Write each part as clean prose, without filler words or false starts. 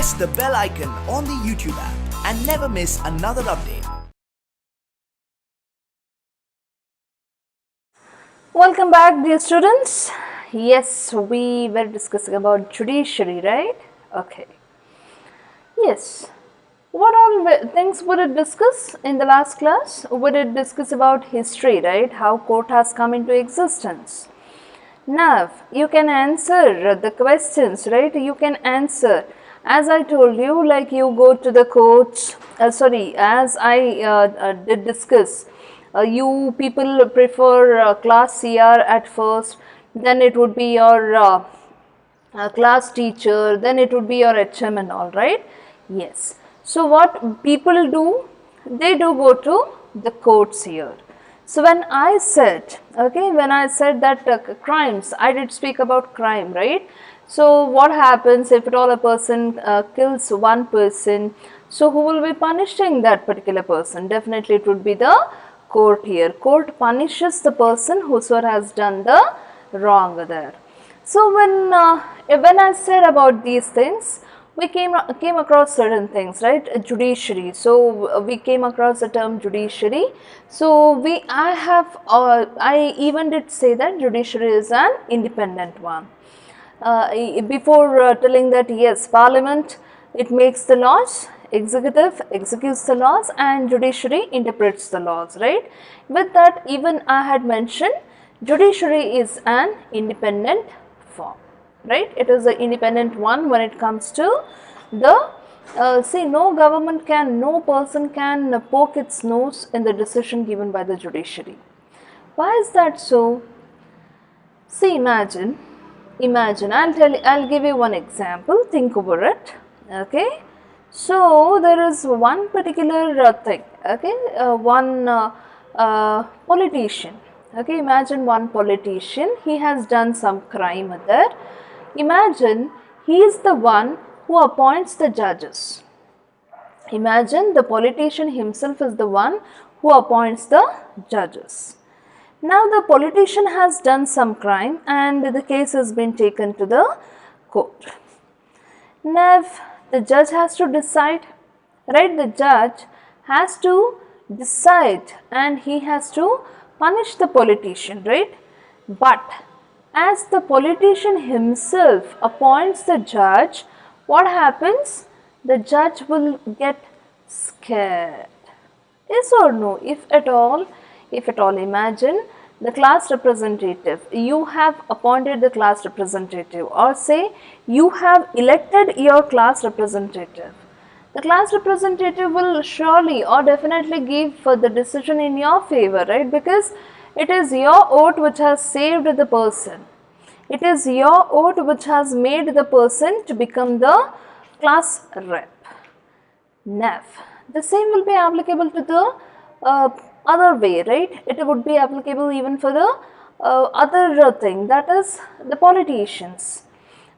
press the bell icon on the YouTube app and never miss another update. Welcome back, dear students. Yes, we were discussing about judiciary, right? Okay. Yes. What all things would it discuss in the last class? Would it discuss about history, right? How court has come into existence. Now, you can answer the questions, right? You can answer. As I told you, like you go to the courts, as I did discuss, you people prefer class CR at first, then it would be your class teacher, then it would be your HM and all, right? Yes. So what people do, they do go to the courts here. So when I said that crimes, I did speak about crime, right? So what happens if at all a person kills one person? So who will be punishing that particular person? Definitely it would be the court here. Court punishes the person whosoever has done the wrong there. So when I said about these things, we came across certain things, right? Judiciary. So we came across the term judiciary. So I even did say that judiciary is an independent one. Before telling that, yes, Parliament, it makes the laws, executive executes the laws, and judiciary interprets the laws, right? With that, even I had mentioned judiciary is an independent form, right? It is an independent one when it comes to the no person can poke its nose in the decision given by the judiciary. Why is that so? See, imagine, I'll give you one example, think over it, okay? So there is one particular thing, okay, one politician, okay, imagine one politician, he has done some crime there. Imagine he is the one who appoints the judges. Imagine the politician himself is the one who appoints the judges. Now the politician has done some crime and the case has been taken to the court. Now the judge has to decide, right? The judge has to decide and he has to punish the politician, right? But as the politician himself appoints the judge, what happens? The judge will get scared. Yes or no? If at all, imagine the class representative, you have appointed the class representative, or say you have elected your class representative. The class representative will surely or definitely give for the decision in your favor, right? Because it is your vote which has saved the person. It is your vote which has made the person to become the class rep. Now, the same will be applicable to the other way, right? It would be applicable even for the other thing, that is the politicians.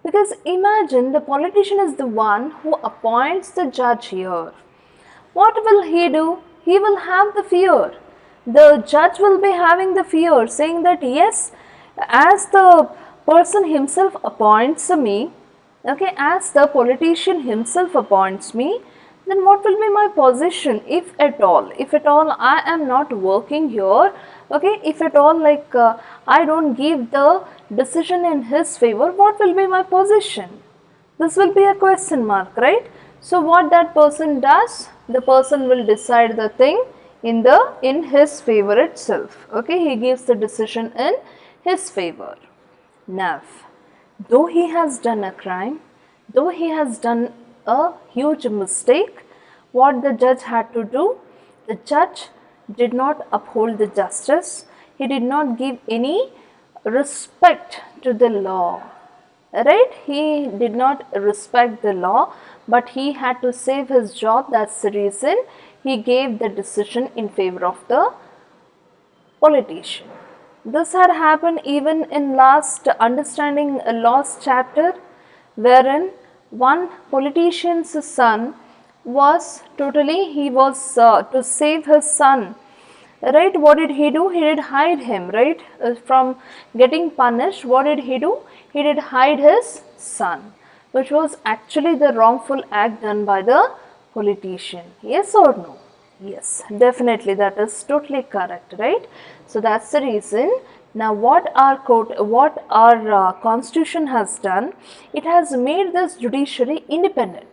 Because imagine the politician is the one who appoints the judge here. What will he do? He will have the fear. The judge will be having the fear, saying that yes, as the person himself appoints me, okay, as the politician himself appoints me, then what will be my position if at all I am not working here, okay, if at all I don't give the decision in his favor, what will be my position? This will be a question mark, right? So what that person does, the person will decide the thing in his favor itself, okay, he gives the decision in his favor. Now, though he has done a crime, though he has done a huge mistake, what the judge had to do? The judge did not uphold the justice. He did not give any respect to the law, right? He did not respect the law, but he had to save his job. That's the reason he gave the decision in favor of the politician. This had happened even in last understanding a lost chapter, wherein one politician's son was to save his son, right? What did he do? He did hide him, right? From getting punished, what did he do? He did hide his son. which was actually the wrongful act done by the politician. Yes or no? Yes, definitely that is totally correct, right? So that's the reason. Now what our constitution has done, it has made this judiciary independent.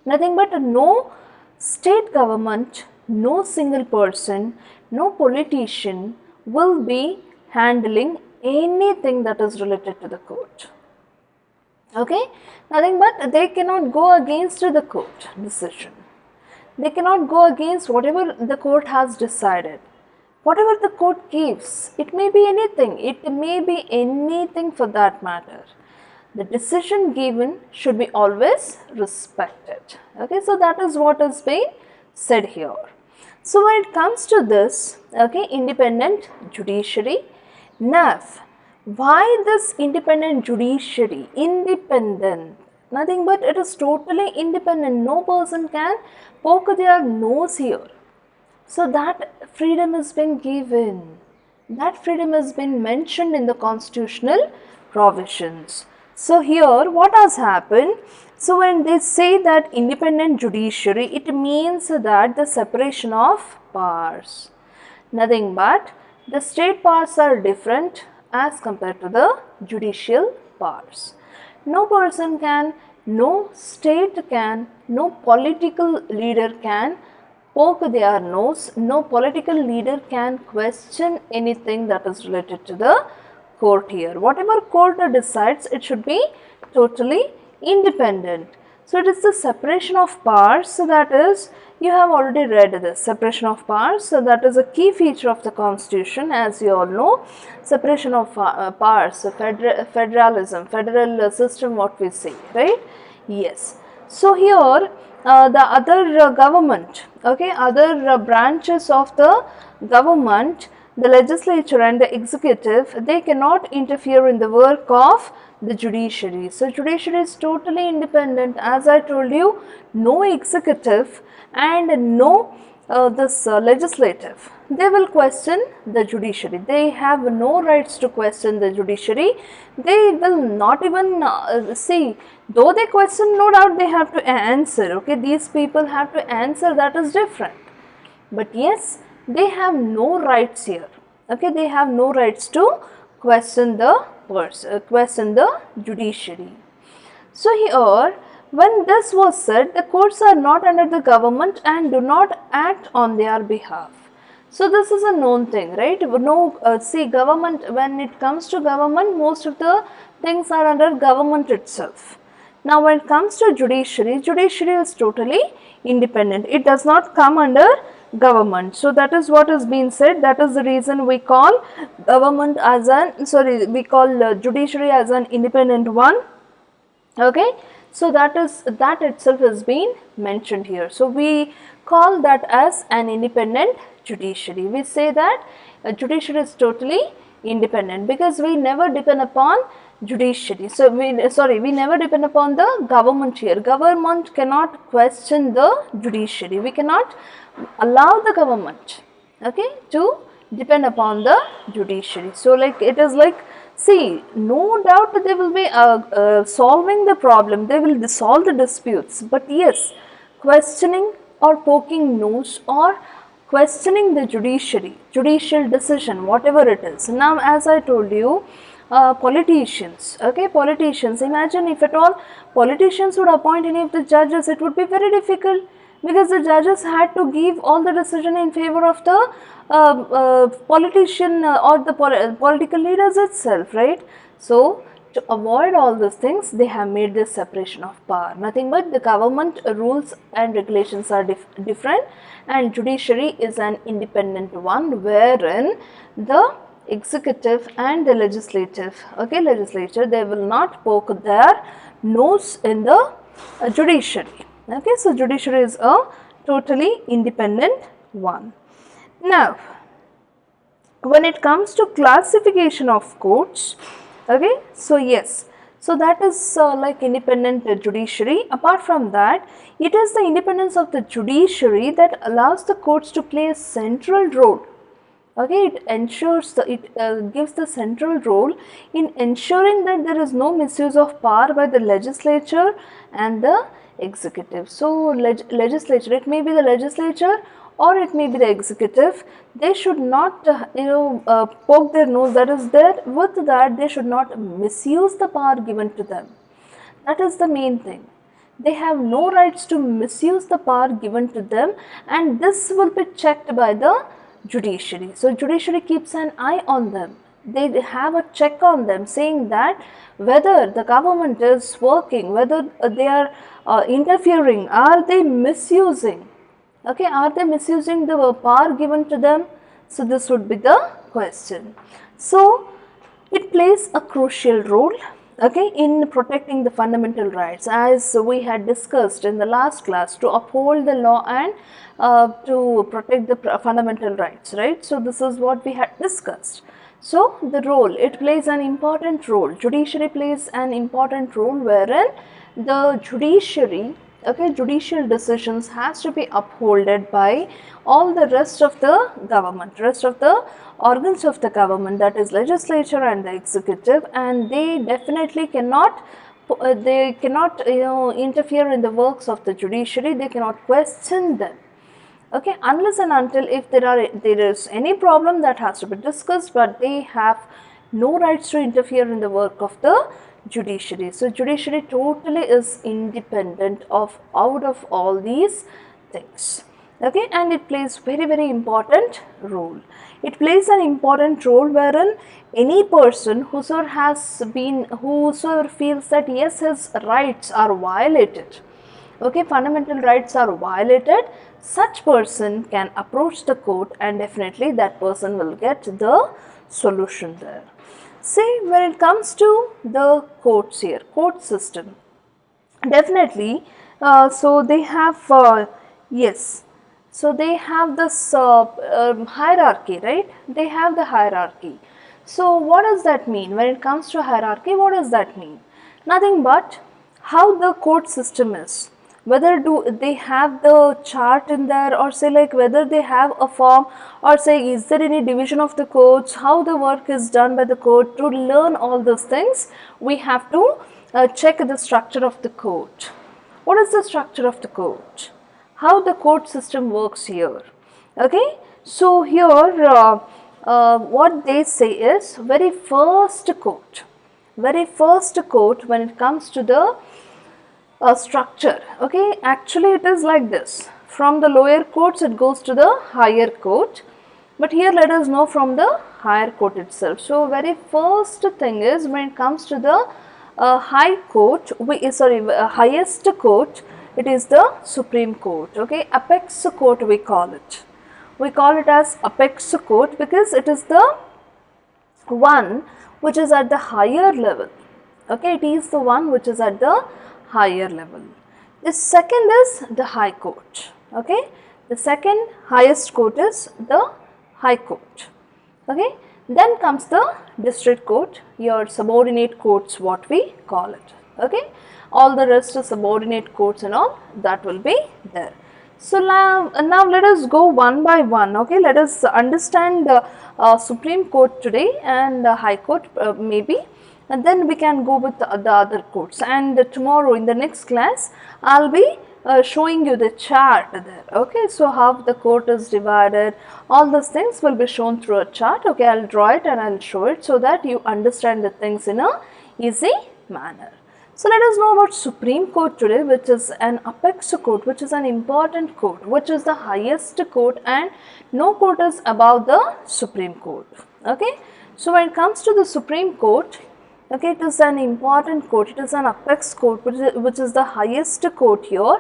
Nothing but no state government, no single person, no politician will be handling anything that is related to the court. Okay, nothing but they cannot go against the court decision. They cannot go against whatever the court has decided. Whatever the court gives, it may be anything. It may be anything for that matter. The decision given should be always respected. Okay, so that is what is being said here. So when it comes to this, okay, independent judiciary, now why this independent judiciary? Independent, nothing but it is totally independent. No person can poke their nose here. So that freedom has been given. That freedom has been mentioned in the constitutional provisions. So here what has happened? So when they say that independent judiciary, it means that the separation of powers. Nothing but the state powers are different as compared to the judicial powers. No person can, no state can, no political leader can poke their nose, no political leader can question anything that is related to the court here. Whatever court decides, it should be totally independent. So it is the separation of powers. So that is, you have already read this separation of powers. So that is a key feature of the constitution, as you all know. Separation of powers, federalism, federal system, what we say, right? Yes. So here the other government, okay, other branches of the government, the legislature and the executive, they cannot interfere in the work of the judiciary. So judiciary is totally independent. As I told you, no executive and no legislative, they will question the judiciary. They have no rights to question the judiciary. They will not even see, though they question, no doubt they have to answer. Okay, these people have to answer, that is different. But yes, they have no rights here. Okay, they have no rights to question the judiciary. So here, when this was said, the courts are not under the government and do not act on their behalf. So this is a known thing, right? No, see, government, when it comes to government, most of the things are under government itself. Now when it comes to judiciary, judiciary is totally independent. It does not come under government. So that is what has been said. That is the reason we call government as we call judiciary as an independent one. Okay, so that itself has been mentioned here. So we call that as an independent judiciary. We say that judiciary is totally independent because we never depend upon judiciary. So we never depend upon the government here. Government cannot question the judiciary. We cannot allow the government, okay, to depend upon the judiciary. So like it is like, see, no doubt they will be solving the problem, they will solve the disputes, but yes, questioning or poking nose or questioning the judicial decision, whatever it is. Now as I told you, politicians, okay, politicians, imagine if at all politicians would appoint any of the judges, it would be very difficult, because the judges had to give all the decision in favor of the politician or the political leaders itself, right? So to avoid all these things, they have made this separation of power. Nothing but the government rules and regulations are different, and judiciary is an independent one, wherein the executive and the legislature, they will not poke their nose in the judiciary. Okay, so judiciary is a totally independent one. Now, when it comes to classification of courts, okay, so yes, so that is like independent judiciary. Apart from that, it is the independence of the judiciary that allows the courts to play a central role Okay, it ensures gives the central role in ensuring that there is no misuse of power by the legislature and the executive. So legislature, it may be the legislature or it may be the executive, they should not poke their nose, that is there, with that they should not misuse the power given to them. That is the main thing. They have no rights to misuse the power given to them, and this will be checked by the judiciary. So judiciary keeps an eye on them. They have a check on them, saying that whether the government is working, whether they are interfering, are they misusing? Okay, are they misusing the power given to them? So this would be the question. So it plays a crucial role, okay, in protecting the fundamental rights, as we had discussed in the last class, to uphold the law and to protect the fundamental rights, right? So this is what we had discussed. So the role, it plays an important role. Judiciary plays an important role wherein the judiciary, okay, judicial decisions has to be upholded by all the rest of the government, rest of the organs of the government, that is legislature and the executive, and they definitely cannot interfere in the works of the judiciary. They cannot question them, okay, unless and until if there is any problem that has to be discussed, but they have no rights to interfere in the work of the judiciary. So judiciary totally is independent of out of all these things, okay, and it plays very important role. It plays an important role wherein any person whosoever feels that yes, his rights are violated, okay, fundamental rights are violated, such person can approach the court, and definitely that person will get the solution there. See, when it comes to the courts here, court system, definitely, so they have, yes, so they have this hierarchy, right? They have the hierarchy. So what does that mean? When it comes to hierarchy, what does that mean? Nothing but how the court system is. Whether do they have the chart in there, or say like whether they have a form, or say is there any division of the courts, how the work is done by the court. To learn all those things, we have to check the structure of the court. What is the structure of the court? How the court system works here, okay? So here what they say is very first court when it comes to the structure, okay, actually it is like this. From the lower courts it goes to the higher court, but here let us know from the higher court itself. So very first thing is, when it comes to the highest court, it is the Supreme Court, okay, apex court we call it. We call it as apex court because it is the one which is at the higher level, okay, it is the one which is at the higher level. The second is the High Court, okay, the second highest court is the High Court, okay. Then comes the District Court, your subordinate courts what we call it, okay. All the rest of subordinate courts and all that will be there. So now let us go one by one, okay. Let us understand the Supreme Court today and the High Court maybe, and then we can go with the other courts. And tomorrow in the next class, I'll be showing you the chart there, okay. So how the court is divided, all those things will be shown through a chart, okay. I'll draw it and I'll show it so that you understand the things in a easy manner. So let us know about Supreme Court today, which is an apex court, which is an important court, which is the highest court, and no court is above the Supreme Court, okay. So when it comes to the Supreme Court, okay, it is an important court, it is an apex court which is the highest court here.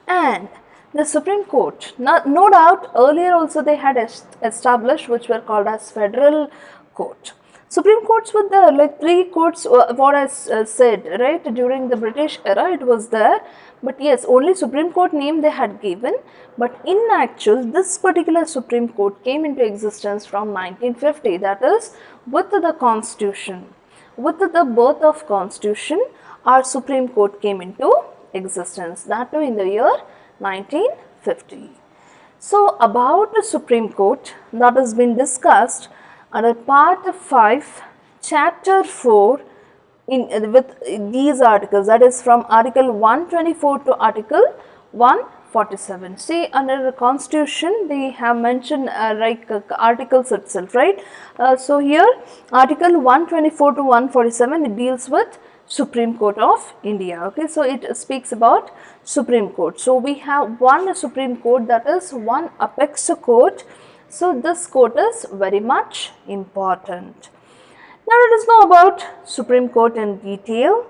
And the Supreme Court, no doubt earlier also they had established which were called as Federal Court. Supreme Courts were there, like 3 courts, what I said, right, during the British era it was there, but yes, only Supreme Court name they had given, but in actual this particular Supreme Court came into existence from 1950, that is with the Constitution. With the birth of Constitution, our Supreme Court came into existence, that too in the year 1950. So about the Supreme Court, that has been discussed under part 5 chapter 4 with these articles, that is from article 124 to article 147. See, under the constitution they have mentioned articles itself, right? So here article 124 to 147, it deals with Supreme Court of India. Okay, so it speaks about Supreme Court. So we have one Supreme Court, that is one apex court. So this court is very much important. Now let us know about Supreme Court in detail.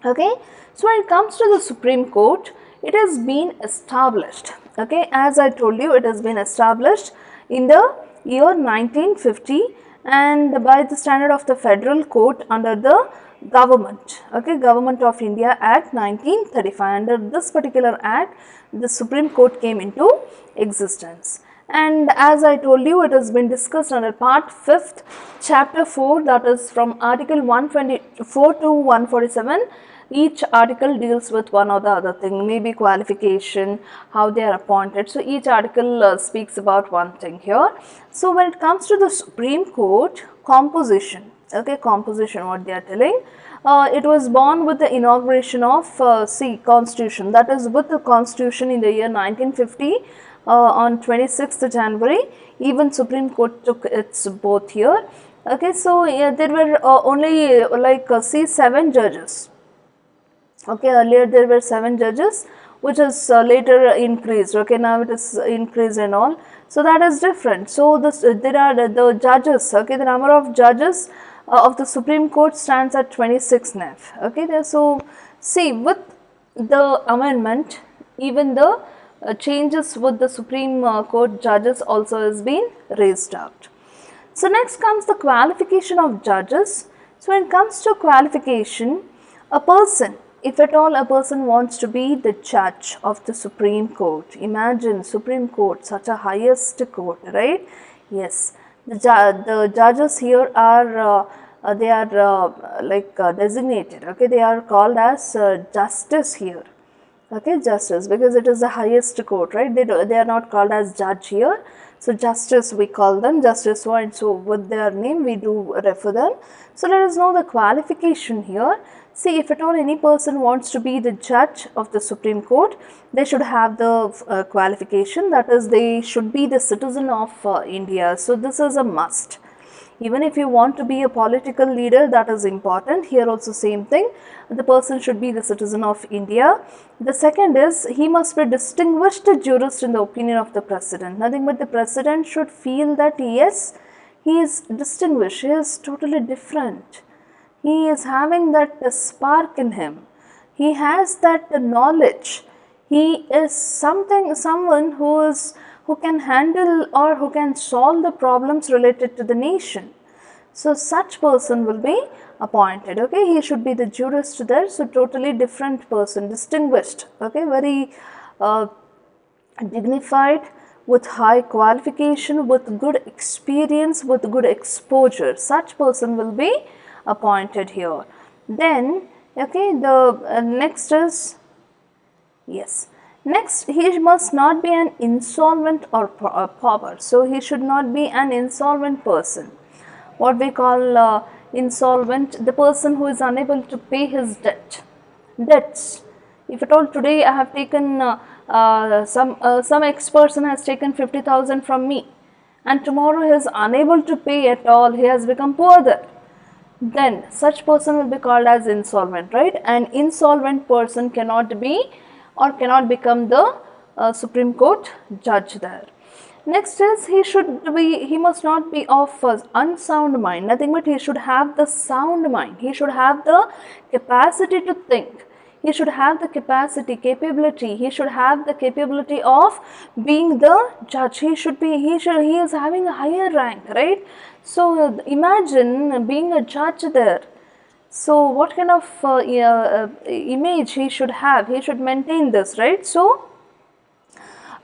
Okay, so when it comes to the Supreme Court, it has been established. Okay, as I told you, it has been established in the year 1950 and by the standard of the Federal Court under the Government, okay, Government of India Act 1935. Under this particular act, the Supreme Court came into existence. And as I told you, it has been discussed under part 5th chapter 4, that is from article 124 to 147. Each article deals with one or the other thing, maybe qualification, how they are appointed. So each article speaks about one thing here. So when it comes to the Supreme Court, composition, okay, composition, what they are telling, it was born with the inauguration of Constitution, that is with the Constitution in the year 1950. On 26th January, even Supreme Court took its oath here. Okay, so yeah, there were only 7 judges. Okay, earlier there were 7 judges, which is later increased. Okay, now it is increased and all. So that is different. So this there are the judges. Okay, the number of judges of the Supreme Court stands at 26 now. Okay, so see, with the amendment, even the changes with the Supreme Court judges also has been raised out. So next comes the qualification of judges. So when it comes to qualification, a person, if at all a person wants to be the judge of the Supreme Court, imagine Supreme Court, such a highest court, right? Yes, the judges here are designated. Okay, they are called as justice here. Okay, justice, because it is the highest court, right? They are not called as judge here. So justice, we call them justice, so and so with their name we do refer them. So let us know the qualification here. See, if at all any person wants to be the judge of the Supreme Court, they should have the qualification, that is they should be the citizen of India. So this is a must. Even if you want to be a political leader, that is important. Here also same thing, the person should be the citizen of India. The second is, he must be distinguished jurist in the opinion of the president. Nothing but the president should feel that yes, he is distinguished, he is totally different. He is having that spark in him. He has that knowledge. He is someone who can handle or who can solve the problems related to the nation. So such person will be appointed. Okay, he should be the jurist there. So totally different person, distinguished. Okay, very dignified, with high qualification, with good experience, with good exposure. Such person will be appointed here. Then okay, the next is, yes, next, he must not be an insolvent or pauper. So he should not be an insolvent person. What we call insolvent, the person who is unable to pay his debts. If at all today I have taken some ex person has taken 50,000 from me, and tomorrow he is unable to pay at all, he has become poor there, then such person will be called as insolvent, right? An insolvent person cannot be or cannot become the Supreme Court judge there. Next is, he must not be of unsound mind. Nothing but he should have the sound mind. He should have the capacity to think. He should have the capability. He should have the capability of being the judge. He is having a higher rank, right? So imagine being a judge there. So what kind of image he should have? He should maintain this, right? So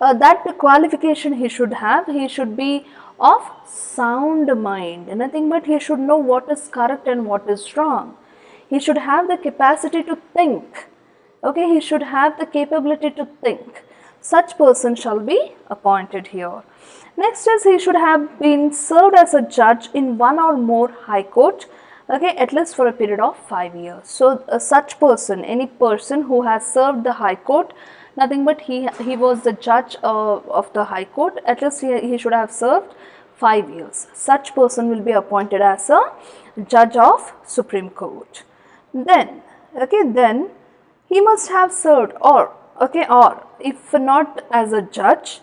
that qualification he should have. He should be of sound mind. Nothing but he should know what is correct and what is wrong. He should have the capacity to think. Okay, he should have the capability to think. such person shall be appointed here. Next is he should have been served as a judge in one or more high court, okay, at least for a period of 5 years. So such person, any person who has served the high court, nothing but he was the judge of the high court, at least he should have served 5 years. Such person will be appointed as a judge of Supreme Court. Then, okay, then he must have served, or if not as a judge,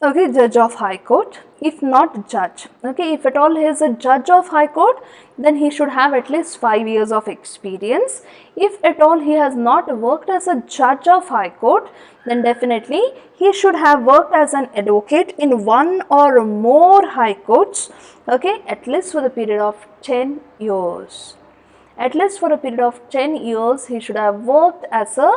okay, judge of high court, if not judge, okay, if at all he is a judge of high court, then he should have at least 5 years of experience. If at all he has not worked as a judge of high court, then definitely he should have worked as an advocate in one or more high courts, okay, at least for the period of 10 years. At least for a period of 10 years he should have worked as a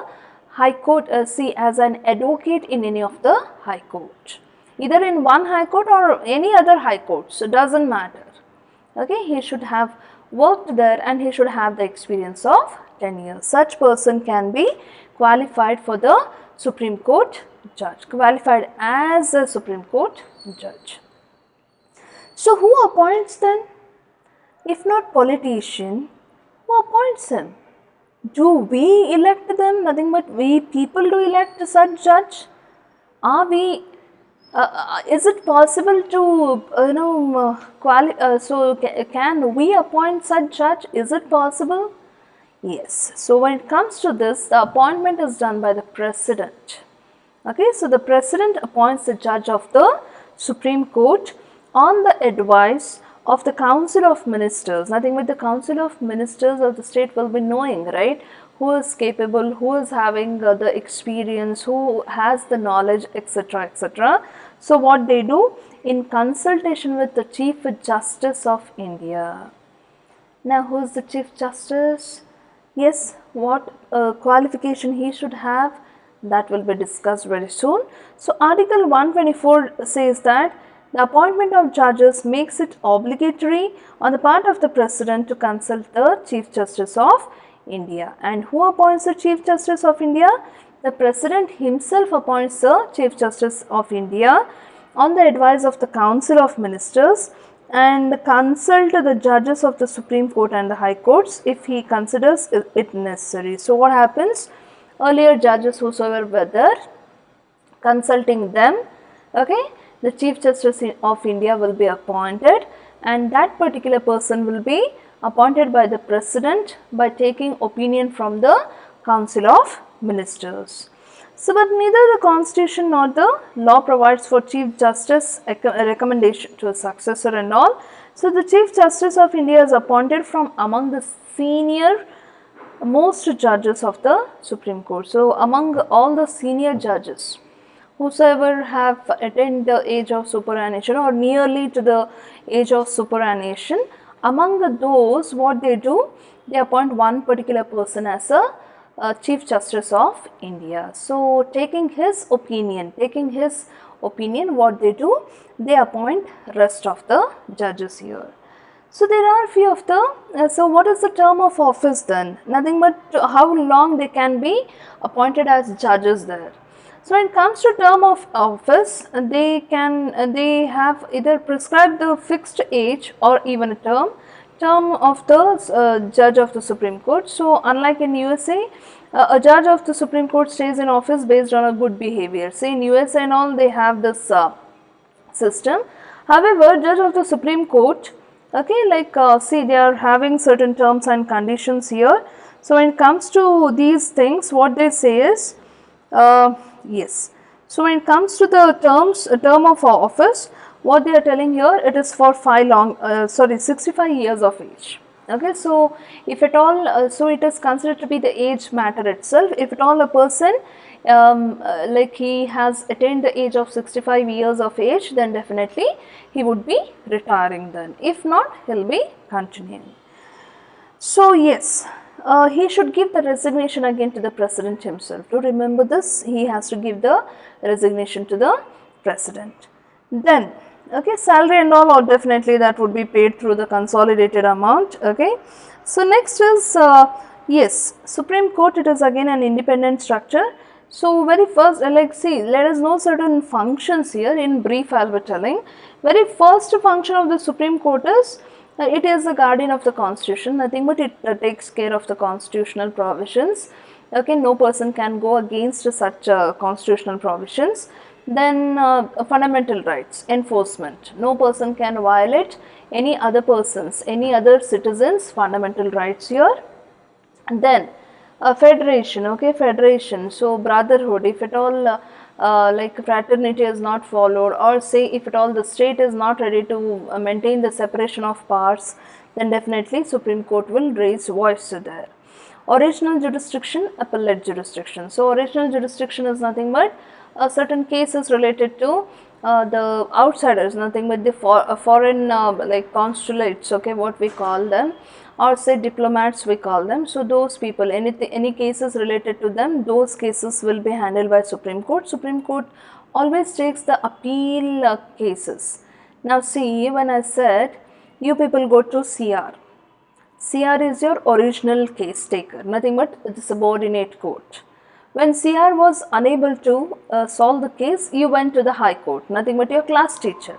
high court, as an advocate in any of the high court, either in one high court or any other high court, so doesn't matter. Okay, he should have worked there and he should have the experience of 10 years. Such person can be qualified for the Supreme Court judge, qualified as a Supreme Court judge. So who appoints then? If not politician, who appoints him? Do we elect them? Nothing but we people do elect such judge? Are we is it possible to can we appoint such judge? Is it possible? Yes. So when it comes to this, the appointment is done by the president. Okay, so the president appoints the judge of the Supreme Court on the advice of the Council of Ministers. Nothing but the Council of Ministers of the state will be knowing, right, who is capable, who is having the experience, who has the knowledge, etc., etc. So what they do, in consultation with the Chief Justice of India. Now who is the Chief Justice? Yes, what qualification he should have, that will be discussed very soon. So Article 124 says that the appointment of judges makes it obligatory on the part of the President to consult the Chief Justice of India. And who appoints the Chief Justice of India? The President himself appoints the Chief Justice of India on the advice of the Council of Ministers and consult the judges of the Supreme Court and the High Courts if he considers it necessary. So what happens? Earlier judges whosoever were there, consulting them, okay, the Chief Justice of India will be appointed, and that particular person will be appointed by the President by taking opinion from the Council of Ministers. So, but neither the Constitution nor the law provides for Chief Justice a recommendation to a successor and all. So, the Chief Justice of India is appointed from among the senior most judges of the Supreme Court. So, among all the senior judges, whosoever have attained the age of superannuation or nearly to the age of superannuation, among those, what they do, they appoint one particular person as a Chief Justice of India. So taking his opinion, what they do, they appoint rest of the judges here. So there are few of the, so what is the term of office then? Nothing but how long they can be appointed as judges there. So when it comes to term of office, they have either prescribed the fixed age or even a term of the judge of the Supreme Court. So unlike in USA, a judge of the Supreme Court stays in office based on a good behavior. Say in USA and all, they have this system. However, judge of the Supreme Court, okay, like see, they are having certain terms and conditions here. So when it comes to these things, what they say is, yes. So when it comes to the term of office, what they are telling here, it is for 65 years of age. Okay, so if at all, so it is considered to be the age matter itself. If at all a person, like he has attained the age of 65 years of age, then definitely he would be retiring then. If not, he will be continuing. So yes. He should give the resignation again to the President himself. To remember this, he has to give the resignation to the President. Then, okay, salary and all, or definitely that would be paid through the consolidated amount. Okay, so next is yes, Supreme Court. It is again an independent structure. So very first, like see, let us know certain functions here. In brief I'll be telling. Very first function of the Supreme Court is it is the guardian of the constitution, nothing but it takes care of the constitutional provisions. Okay, no person can go against such constitutional provisions. Then fundamental rights enforcement, no person can violate any other persons, any other citizens fundamental rights here. And then federation, okay, federation, so brotherhood, if at all like fraternity is not followed, or say if at all the state is not ready to maintain the separation of powers, then definitely Supreme Court will raise voice there. Original jurisdiction, appellate jurisdiction. So original jurisdiction is nothing but certain cases related to the outsiders, nothing but the foreign like consulates, okay, what we call them, or say diplomats we call them. So those people, any cases related to them, those cases will be handled by Supreme Court. Supreme Court always takes the appeal cases. Now see, when I said you people go to CR, CR is your original case taker, nothing but the subordinate court. When CR was unable to solve the case, you went to the High Court, nothing but your class teacher.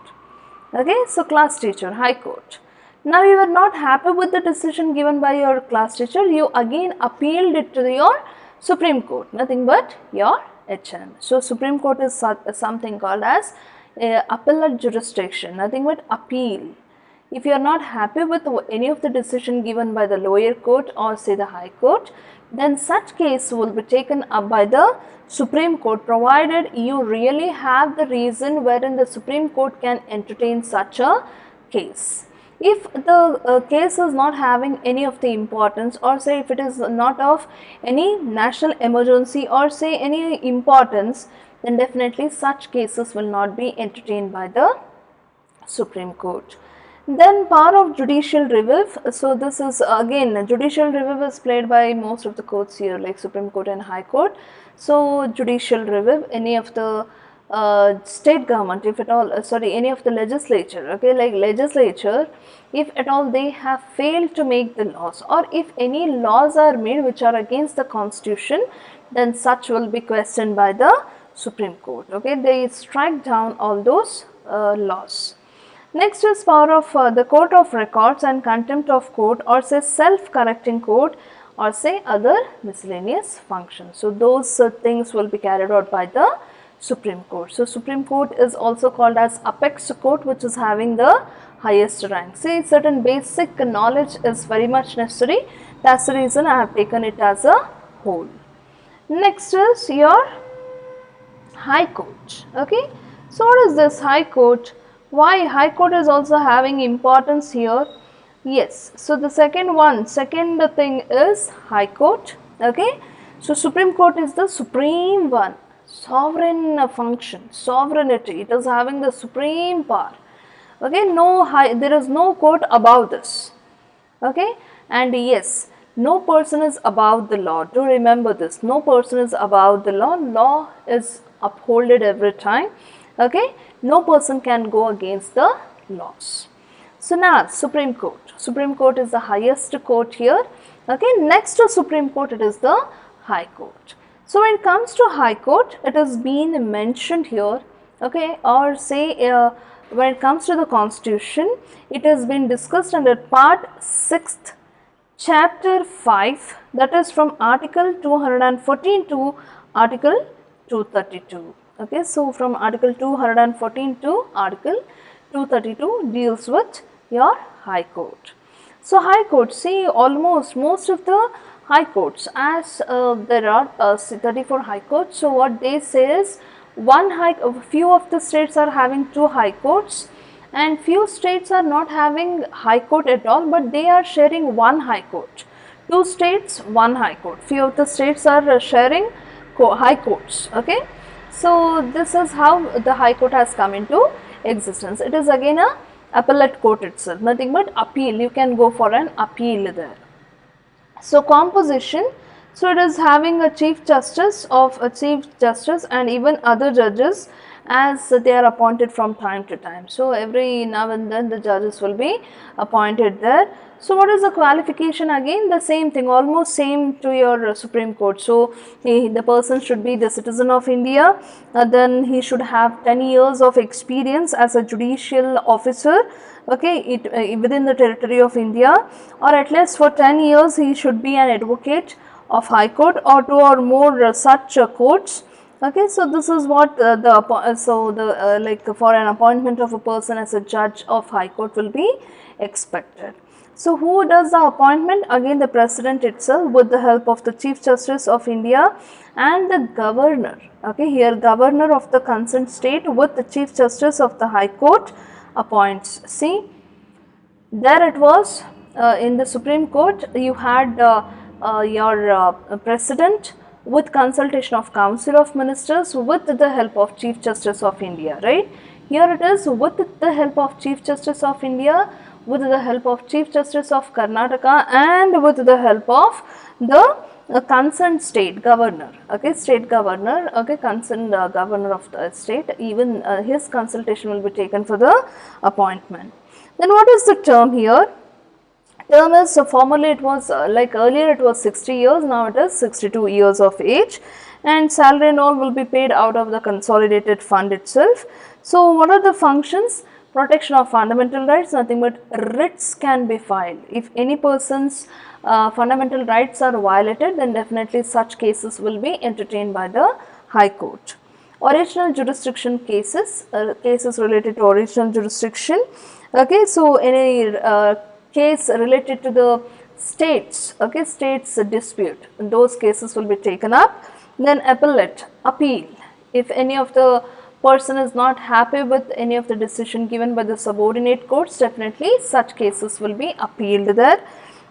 Okay, so class teacher, High Court. Now you were not happy with the decision given by your class teacher, you again appealed it to your Supreme Court, nothing but your HM. So Supreme Court is something called as appellate jurisdiction, nothing but appeal. If you are not happy with any of the decision given by the lower court or say the High Court, then such case will be taken up by the Supreme Court, provided you really have the reason wherein the Supreme Court can entertain such a case. If the case is not having any of the importance, or say if it is not of any national emergency or say any importance, then definitely such cases will not be entertained by the Supreme Court. Then power of judicial review. So this is again, judicial review is played by most of the courts here, like Supreme Court and High Court. So judicial review, any of the state government, if at all, any of the legislature, okay, like legislature, if at all they have failed to make the laws, or if any laws are made which are against the constitution, then such will be questioned by the Supreme Court. Okay, they strike down all those laws. Next is power of the court of records and contempt of court, or say self-correcting court, or say other miscellaneous functions. So those things will be carried out by the Supreme Court. So Supreme Court is also called as apex court, which is having the highest rank. See, certain basic knowledge is very much necessary. That's the reason I have taken it as a whole. Next is your High Court. Okay, so what is this High Court? Why High Court is also having importance here? Yes, so the second thing is High Court. Okay, so Supreme Court is the supreme one, sovereign function, sovereignty. It is having the supreme power. Okay, there is no court above this. Okay, and yes, no person is above the law. Do remember this, no person is above the law. Law is upholded every time. Okay, no person can go against the laws. So now Supreme Court. Supreme Court is the highest court here. Okay, next to Supreme Court it is the High Court. So when it comes to High Court, it has been mentioned here. Okay, or say when it comes to the Constitution, it has been discussed under Part 6th, Chapter 5, that is from Article 214 to Article 232. Okay, so from Article 214 to Article 232 deals with your High Court. So High Court, see, almost most of the High Courts, as there are 34 High Courts, so what they say is few of the states are having 2 High Courts, and few states are not having High Court at all, but they are sharing 1 High Court. 2 states, 1 High Court. Few of the states are sharing High Courts. Okay, so this is how the High Court has come into existence. It is again a appellate court itself, nothing but appeal. You can go for an appeal there. So composition, so it is having a Chief Justice and even other judges, as they are appointed from time to time. So every now and then the judges will be appointed there. So what is the qualification? Again the same thing, almost same to your Supreme Court. So the person should be the citizen of India, then he should have 10 years of experience as a judicial officer, okay, within the territory of India, or at least for 10 years he should be an advocate of High Court or two or more such courts. Okay, so this is what like for an appointment of a person as a judge of High Court will be expected. So who does the appointment? Again the President itself, with the help of the Chief Justice of India and the Governor. Okay, here Governor of the concerned state with the Chief Justice of the High Court appoints. See, there it was in the Supreme Court, you had your President with consultation of Council of Ministers with the help of Chief Justice of India, right? Here it is with the help of Chief Justice of India, with the help of Chief Justice of Karnataka, and with the help of the concerned state governor, okay, state governor, okay, concerned governor of the state, even his consultation will be taken for the appointment. Then what is the term here? Term is formerly it was like earlier it was 60 years, now it is 62 years of age, and salary and all will be paid out of the consolidated fund itself. So what are the functions? Protection of fundamental rights, nothing but writs can be filed. If any person's fundamental rights are violated, then definitely such cases will be entertained by the High Court. Original jurisdiction cases, cases related to original jurisdiction. Okay, so any case related to the states, okay, states dispute, those cases will be taken up. Then appellate, appeal. If any of the person is not happy with any of the decision given by the subordinate courts, definitely such cases will be appealed there.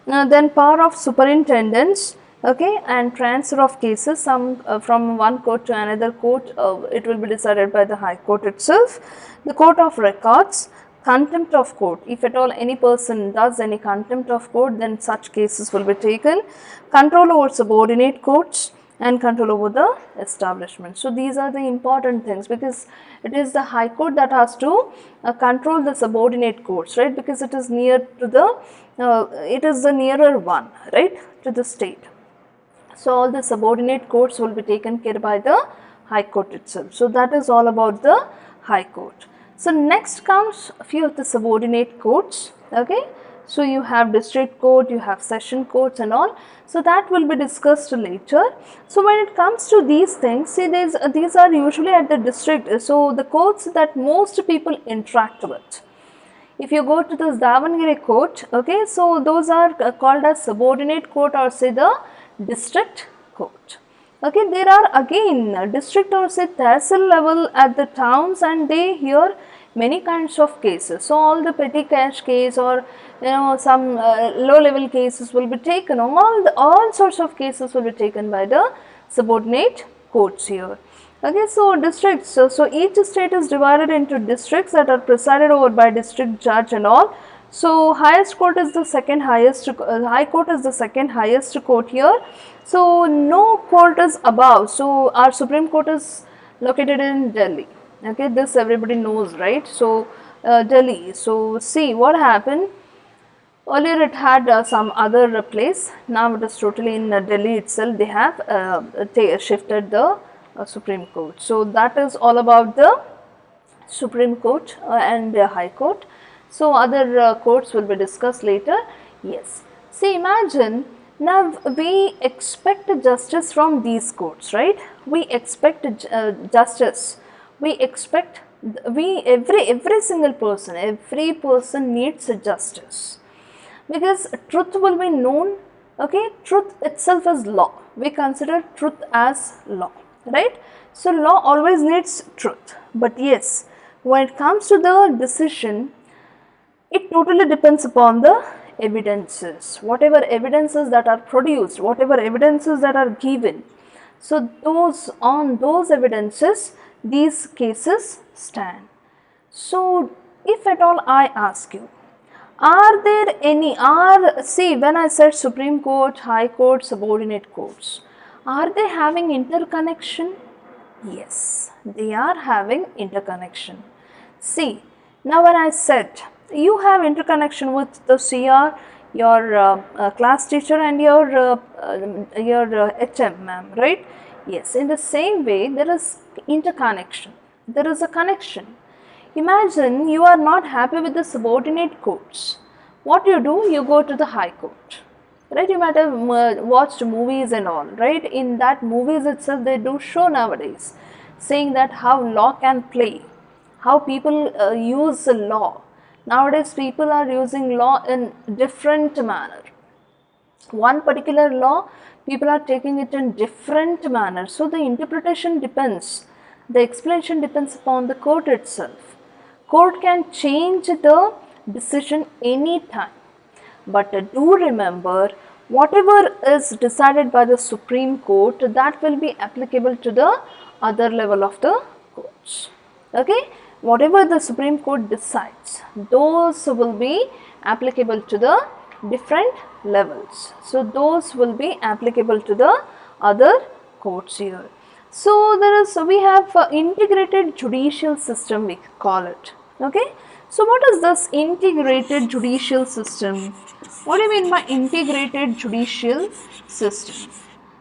Then power of superintendence, okay, and transfer of cases from one court to another court, it will be decided by the High Court itself. The court of records, contempt of court, if at all any person does any contempt of court, then such cases will be taken. Control over subordinate courts and control over the establishment. So these are the important things, because it is the High Court that has to control the subordinate courts, right, because it is near to the it is the nearer one, right, to the state. So all the subordinate courts will be taken care by the High Court itself. So that is all about the High Court. So next comes a few of the subordinate courts, okay. So you have district court, you have session courts and all. So that will be discussed later. So when it comes to these things, see, these are usually at the district, so the courts that most people interact with. If you go to this Davangere court, okay, so those are called as subordinate court, or say the district court. Okay, there are again district or say tehsil level at the towns, and they hear many kinds of cases. So all the petty cash case, or some low level cases will be taken. All sorts of cases will be taken by the subordinate courts here. Okay, so districts, so each state is divided into districts that are presided over by district judge and all. So highest court is the second highest, High Court is the second highest court here. So no court is above. So our Supreme Court is located in Delhi. Okay, this everybody knows, right? So Delhi. So see what happened. Earlier it had some other place. Now it is totally in Delhi itself. They have shifted the Supreme Court. So that is all about the Supreme Court and the High Court. So other courts will be discussed later. Yes. See, imagine now we expect justice from these courts, right? We expect justice. We expect every single person, every person needs justice, because truth will be known. Okay, truth itself is law. We consider truth as law, right? So law always needs truth. But yes, when it comes to the decision, it totally depends upon the evidences, whatever evidences that are produced, whatever evidences that are given. So on those evidences, these cases stand. So if at all I ask you, are there any, see, when I said Supreme Court, High Court, subordinate courts, are they having interconnection? Yes, they are having interconnection. See, now when I said you have interconnection with the CR, your class teacher and your HM ma'am, right? Yes, in the same way there is interconnection. There is a connection. Imagine you are not happy with the subordinate courts. What you do? You go to the High Court. Right, you might have watched movies and all, right? In that movies itself they do show nowadays, saying that how law can play, how people use the law. Nowadays people are using law in different manner. One particular law, people are taking it in different manner. So the interpretation depends, the explanation depends upon the court itself. Court can change the decision anytime. But do remember, whatever is decided by the Supreme Court, that will be applicable to the other level of the courts. Okay, whatever the Supreme Court decides, those will be applicable to the different levels. So those will be applicable to the other courts here. So we have integrated judicial system, we call it. Okay. So what is this integrated judicial system? What do you mean by integrated judicial system?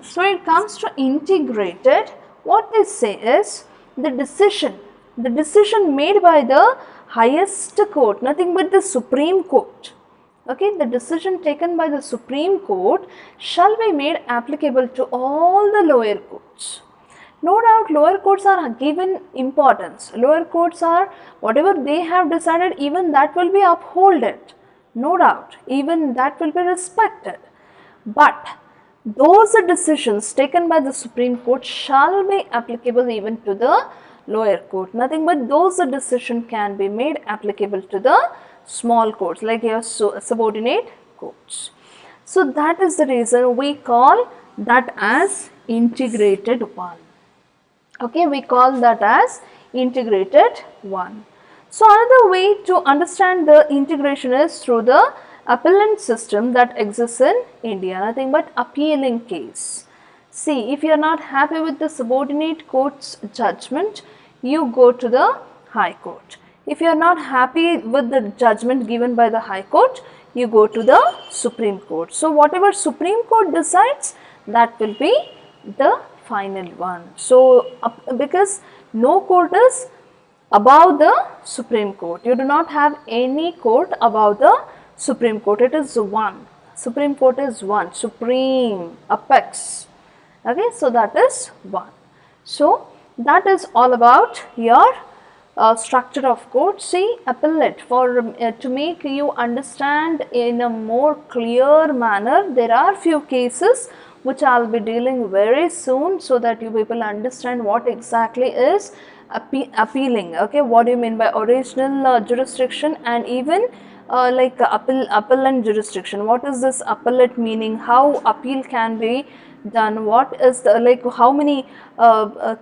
So when it comes to integrated, what they say is the decision made by the highest court, nothing but the Supreme Court. Okay, the decision taken by the Supreme Court shall be made applicable to all the lower courts. No doubt lower courts are given importance. Lower courts are, whatever they have decided, even that will be upheld. No doubt, even that will be respected. But those decisions taken by the Supreme Court shall be applicable even to the lower court. Nothing but those decisions can be made applicable to the small courts, like your subordinate courts. So that is the reason we call that as integrated one. Okay, we call that as integrated one. So another way to understand the integration is through the appellant system that exists in India, nothing but appealing case. See, if you are not happy with the subordinate court's judgment, you go to the High Court. If you are not happy with the judgment given by the High Court, you go to the Supreme Court. So whatever Supreme Court decides, that will be the final one. So because no court is above the Supreme Court, you do not have any court above the Supreme Court. It is one. Supreme Court is one, supreme, apex. Okay, so that is one. So that is all about your structure of court. See, appellate, for to make you understand in a more clear manner, there are few cases which I will be dealing very soon, so that you people understand what exactly is appealing. Okay, what do you mean by original jurisdiction, and even like appellant jurisdiction? What is this appellate meaning? How appeal can be done? What is the, like, how many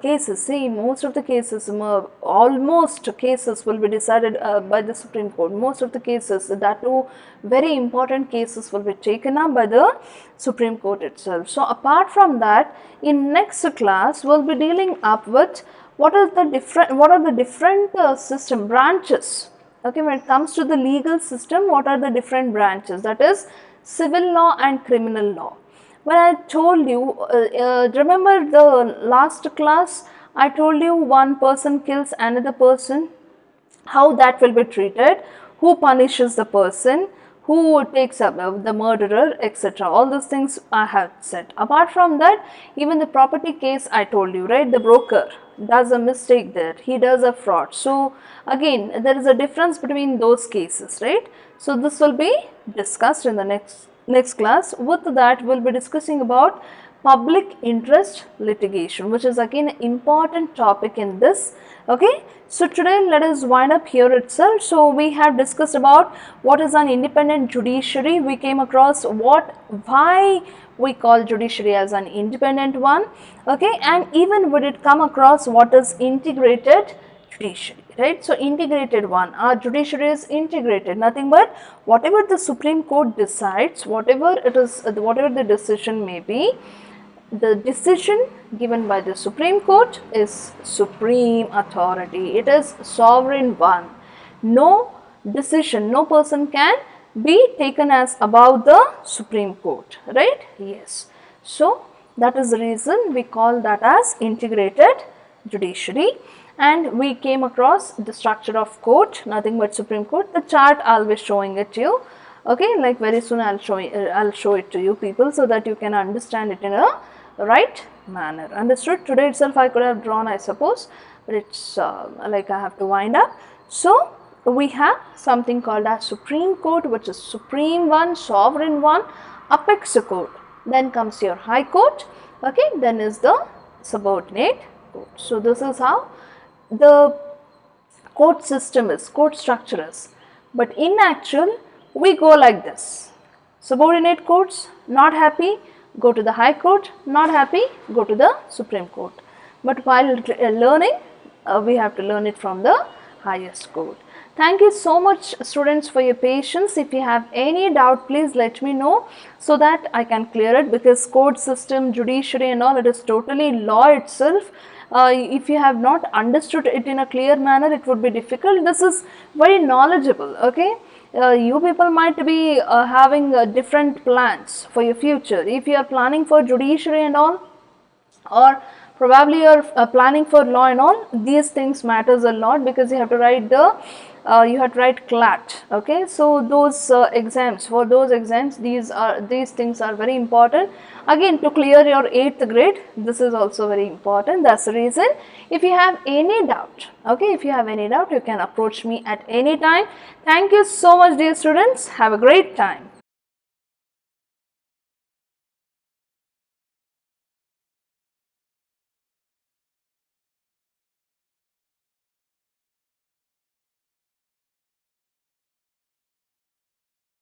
cases? See, most of the cases, almost cases will be decided by the Supreme Court. Most of the cases, that too very important cases, will be taken up by the Supreme Court itself. So apart from that, in next class we'll be dealing up with what are the different system branches. Okay, when it comes to the legal system, what are the different branches? That is civil law and criminal law. When I told you, remember the last class, I told you one person kills another person, how that will be treated, who punishes the person, who takes up the murderer, etc. All those things I have said. Apart from that, even the property case I told you, right? The broker does a mistake there, he does a fraud. So again, there is a difference between those cases, right? So this will be discussed in the next class. With that, we'll be discussing about public interest litigation, which is again an important topic in this. Okay, so today let us wind up here itself. So we have discussed about what is an independent judiciary. We came across why we call judiciary as an independent one. Okay, and even we did come across what is integrated judiciary, right? So integrated one, our judiciary is integrated, nothing but whatever the Supreme Court decides, whatever it is, whatever the decision may be, the decision given by the Supreme Court is supreme authority. It is sovereign one. No decision, no person can be taken as above the Supreme Court, right? Yes. So that is the reason we call that as integrated judiciary. And we came across the structure of court, nothing but Supreme Court. The chart I'll be showing it to you. Okay, like very soon I'll show it to you people, so that you can understand it in a right manner. Understood? Today itself I could have drawn, I suppose, but it's like I have to wind up. So we have something called as Supreme Court, which is supreme one, sovereign one, apex court. Then comes your High Court. Okay, then is the subordinate court. So this is how the court system is, court structure is. But in actual, we go like this. Subordinate courts, not happy, go to the High Court, not happy, go to the Supreme Court. But while learning, we have to learn it from the highest court. Thank you so much, students, for your patience. If you have any doubt, please let me know so that I can clear it, because court system, judiciary and all, it is totally law itself. If you have not understood it in a clear manner, it would be difficult. This is very knowledgeable, okay? You people might be having different plans for your future. If you are planning for judiciary and all, or probably you are planning for law and all, these things matters a lot, because you have to write the CLAT. Okay, so those exams, for those exams, these things are very important. Again, to clear your 8th grade, this is also very important. That's the reason. If you have any doubt, okay, if you have any doubt, you can approach me at any time. Thank you so much, dear students. Have a great time.